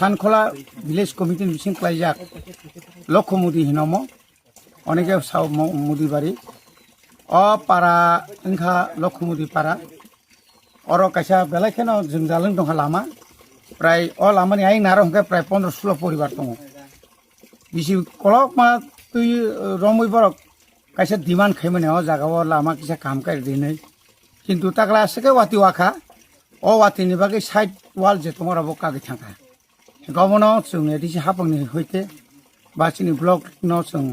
সানখোলা village কমিটির বিশিং ক্লাইজাক লক্ষ্য মুদি হিনম অনেকে মুদি বাড়ি অ পাড়া ইংখা লক্ষ্য মুদি পাড়া অর কাইসা বেলাইখান जों जालों दंहा लामा প্রায় অ লামানি আই নার হংকে প্রায় 15-16 পরিবার দङ বিসি কলক মা তুই রমই বরক কাইসা ডিমান্ড খাইমানে অ জাগাও লাमा কিসা কাম কাই দিনে কিন্তু তাকলা আজকে ওয়াতি ওয়াখা অ ওয়াতিनि বাগै সাইড ওয়াল যে তোমার কাগै थांखा गावनो जों एदिसि हापंनि हइते बासिनि ब्लक न जों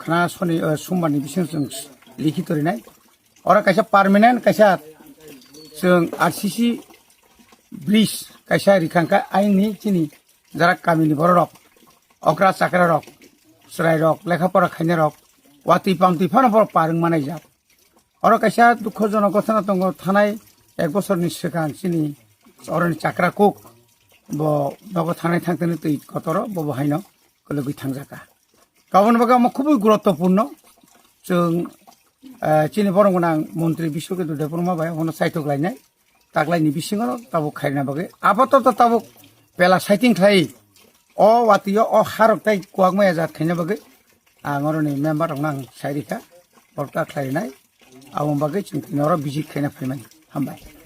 खाना सनि सोमबारनि बिसिं जों लिखितरिनाय अरा काइसा पार्मानेन्ट काइसा जों आरसीसी ब्रिज काइसा रिखांखा आइननि चिनि जारा गामिनि बर' रक अग्रा चाक्रा रक सराय रक लेखापरा खायना रक वाति पामति फानफोर पारों मानाय जाब अरा काइसा दुखजनक घटना दङ थानाय 1 बोसोरनि सिगां चिनि अरनि चाक्रा कुक बाबा थानाय थांतोनो तै कतर बाबा हायनो गलगै थांजाका गाबोन बागा खुबै गुरुत्वपूर्ण जों चिनि बरं गोनां मन्त्रि बिश्वकेतु देबरमा बाय हनो साइटक लायनाय तागलायनि बिसिङाव ताबो खायना बागै आपातत ताबो बेला साइटिं खाय अ वातियो अ हारक ताइ कुवागमाया जात खायना बागै आंगरनि मेम्बार आं साइरिका बरता खायनाय आवं बागै जों तिनर बिजि खायना फैमाय हामबाय।